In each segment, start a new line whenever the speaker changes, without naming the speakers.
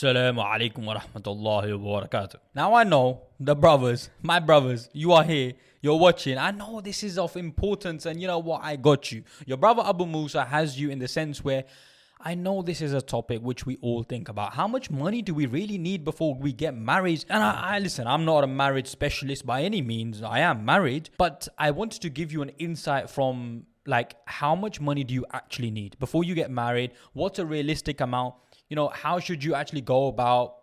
Assalamu alaikum wa rahmatullahi wa barakatuh. Now I know the brothers, my brothers, you are here, you're watching. I know this is of importance, and you know what? I got you. Your brother Abu Musa has you in the sense where I know this is a topic which we all think about. How much money do we really need before we get married? And I listen, I'm not a marriage specialist by any means. I am married, but I wanted to give you an insight from like how much money do you actually need before you get married? What's a realistic amount? You know, how should you actually go about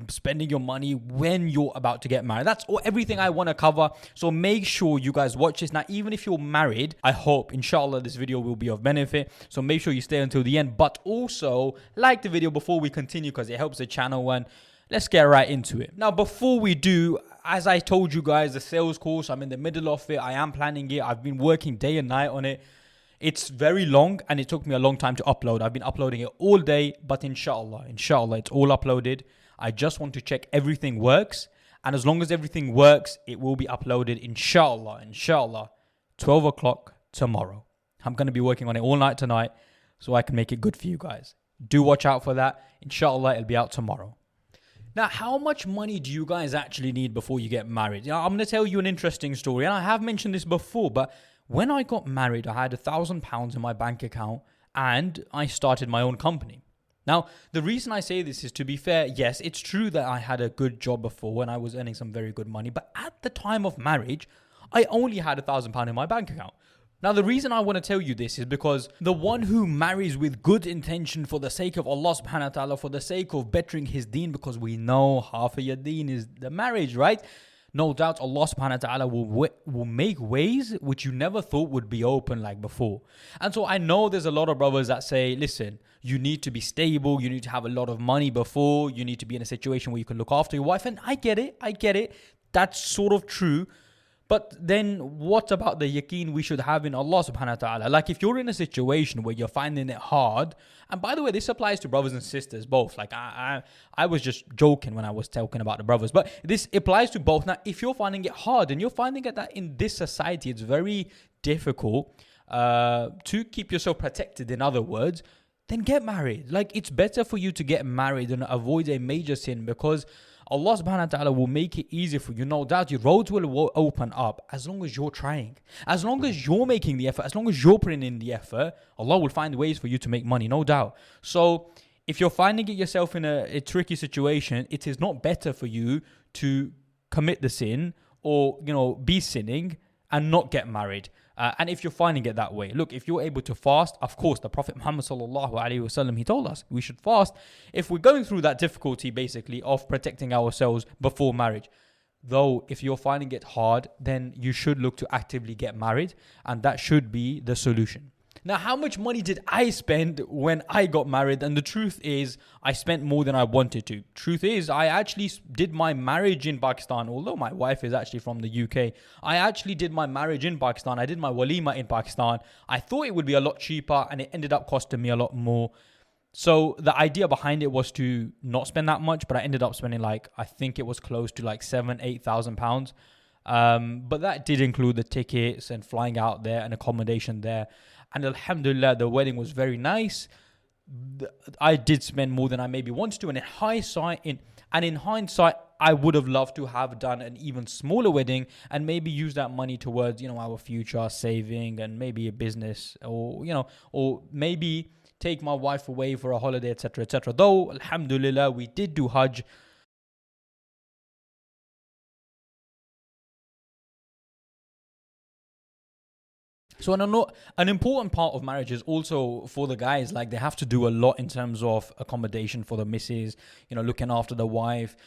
spending your money when you're about to get married? That's everything I want to cover. So make sure you guys watch this. Now, even if you're married, I hope, inshallah, this video will be of benefit. So make sure you stay until the end. But also, like the video before we continue because it helps the channel. And let's get right into it. Now, before we do, as I told you guys, the sales course, I'm in the middle of it. I am planning it. I've been working day and night on it. It's very long and it took me a long time to upload. I've been uploading it all day, but inshallah, it's all uploaded. I just want to check everything works. And as long as everything works, it will be uploaded, inshallah, 12 o'clock tomorrow. I'm going to be working on it all night tonight so I can make it good for you guys. Do watch out for that. Inshallah, it'll be out tomorrow. Now, how much money do you guys actually need before you get married? I'm going to tell you an interesting story. And I have mentioned this before, but when I got married, I had £1,000 in my bank account and I started my own company. Now, the reason I say this is, to be fair, yes, it's true that I had a good job before and I was earning some very good money. But at the time of marriage, I only had £1,000 in my bank account. Now, the reason I want to tell you this is because the one who marries with good intention for the sake of Allah subhanahu wa ta'ala, for the sake of bettering his deen, because we know half of your deen is the marriage, right? No doubt Allah subhanahu wa ta'ala will make ways which you never thought would be open like before. And so I know there's a lot of brothers that say, listen, you need to be stable, you need to have a lot of money before, you need to be in a situation where you can look after your wife. And I get it. That's sort of true. But then what about the yaqeen we should have in Allah subhanahu wa ta'ala? Like if you're in a situation where you're finding it hard, and by the way, this applies to brothers and sisters both. Like I was just joking when I was talking about the brothers, but this applies to both. Now, if you're finding it hard and you're finding it that in this society, it's very difficult to keep yourself protected, in other words, then get married. Like it's better for you to get married and avoid a major sin, because Allah subhanahu wa ta'ala will make it easier for you. No doubt your roads will open up as long as you're trying. As long as you're making the effort, as long as you're putting in the effort, Allah will find ways for you to make money, no doubt. So if you're finding it yourself in a tricky situation, it is not better for you to commit the sin or, be sinning and not get married. And if you're finding it that way, look, if you're able to fast, of course, the Prophet Muhammad sallallahu alaihi wasallam, he told us we should fast if we're going through that difficulty, basically, of protecting ourselves before marriage. Though, if you're finding it hard, then you should look to actively get married, and that should be the solution. Now, how much money did I spend when I got married? And the truth is, I spent more than I wanted to. Truth is, I actually did my marriage in Pakistan. Although my wife is actually from the UK, I actually did my marriage in Pakistan. I did my walima in Pakistan. I thought it would be a lot cheaper, and it ended up costing me a lot more. So the idea behind it was to not spend that much, but I ended up spending I think it was close to £7,000-8,000. But that did include the tickets and flying out there and accommodation there. And alhamdulillah, the wedding was very nice. I did spend more than I maybe wanted to. And in hindsight, I would have loved to have done an even smaller wedding and maybe use that money towards, our future saving and maybe a business, or maybe take my wife away for a holiday, etc., etc. Though, alhamdulillah, we did do Hajj. So an important part of marriage is also for the guys, they have to do a lot in terms of accommodation for the missus, looking after the wife,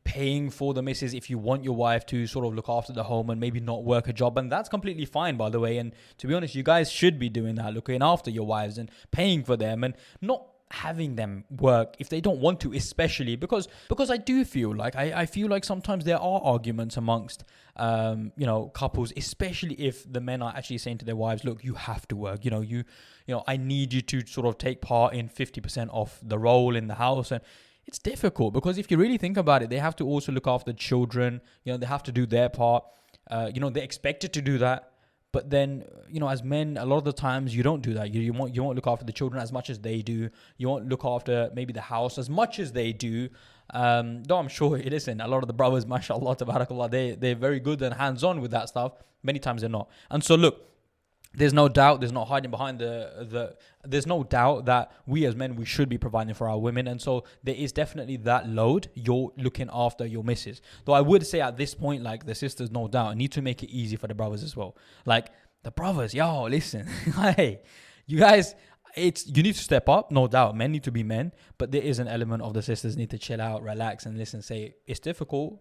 paying for the missus if you want your wife to sort of look after the home and maybe not work a job. And that's completely fine, by the way. And to be honest, you guys should be doing that, looking after your wives and paying for them and not having them work if they don't want to, especially because I do feel I feel like sometimes there are arguments amongst couples, especially if the men are actually saying to their wives, look, you have to work, I need you to sort of take part in 50% of the role in the house. And it's difficult because if you really think about it, they have to also look after the children, they have to do their part, they're expected to do that. But then, as men, a lot of the times you don't do that. You won't look after the children as much as they do. You won't look after maybe the house as much as they do. Though I'm sure, listen, a lot of the brothers, mashallah, tabarakallah, they're very good and hands-on with that stuff. Many times they're not. And so look, there's no doubt, there's no hiding behind there's no doubt that we as men, we should be providing for our women. And so there is definitely that load. You're looking after your missus. Though I would say at this point, like the sisters, no doubt, need to make it easy for the brothers as well. Like the brothers, yo, listen, hey, you guys, you need to step up, no doubt. Men need to be men, but there is an element of the sisters need to chill out, relax, and listen, say, it's difficult.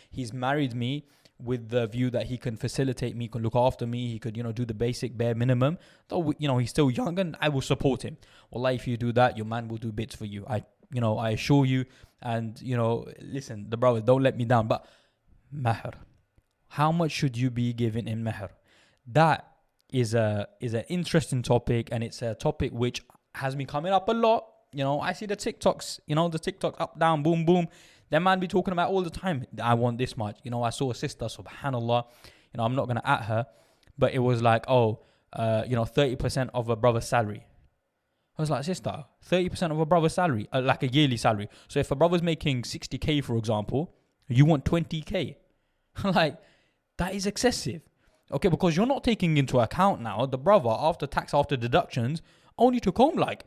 He's married me with the view that he can facilitate me, can look after me, he could, do the basic bare minimum. Though, he's still young and I will support him. Wallahi, if you do that, your man will do bits for you. I assure you. And, listen, the brothers, don't let me down. But Mahr, how much should you be giving in Mahr? That is an interesting topic, and it's a topic which has been coming up a lot. I see the TikToks, the TikTok up, down, boom, boom. That man be talking about all the time. I want this much. I saw a sister, subhanallah. I'm not going to at her, but it was like, 30% of a brother's salary. I was like, sister, 30% of a brother's salary, like a yearly salary. So if a brother's making 60K, for example, you want 20K. Like, that is excessive. Okay, because you're not taking into account now, the brother, after tax, after deductions, only took home like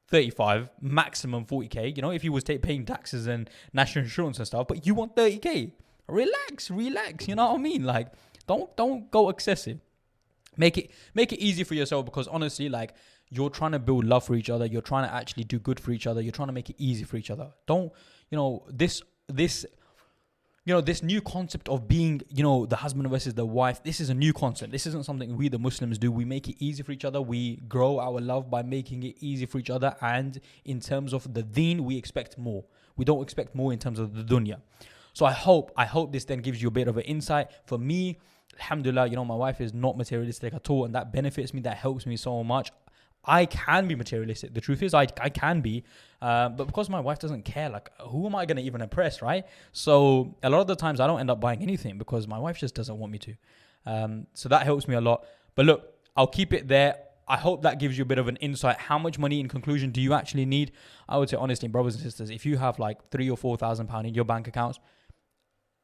35, maximum 40K, if he was paying taxes and national insurance and stuff, but you want 30K. Relax, you know what I mean? Like, don't go excessive. Make it easy for yourself, because honestly, like, you're trying to build love for each other, you're trying to actually do good for each other, you're trying to make it easy for each other. Don't, this new concept of being, the husband versus the wife, this is a new concept. This isn't something we, the Muslims, do. We make it easy for each other. We grow our love by making it easy for each other. And in terms of the deen, we expect more. We don't expect more in terms of the dunya. So I hope this then gives you a bit of an insight. For me, alhamdulillah, my wife is not materialistic at all. And that benefits me. That helps me so much. I can be materialistic. The truth is, I can be. But because my wife doesn't care, like, who am I going to even impress, right? So a lot of the times I don't end up buying anything because my wife just doesn't want me to. So that helps me a lot. But look, I'll keep it there. I hope that gives you a bit of an insight. How much money, in conclusion, do you actually need? I would say, honestly, brothers and sisters, if you have like £3,000 or £4,000 in your bank accounts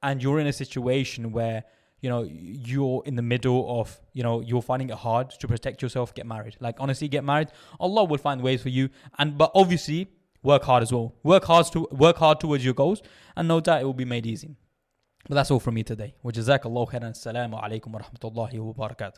and you're in a situation where you're in the middle of, you're finding it hard to protect yourself, get married. Like, honestly, get married. Allah will find ways for you. But obviously, work hard as well. Work hard towards your goals, and no doubt it will be made easy. But that's all from me today. Wa jazakallahu khairan. Assalamu alaikum wa rahmatullahi wa barakatuh.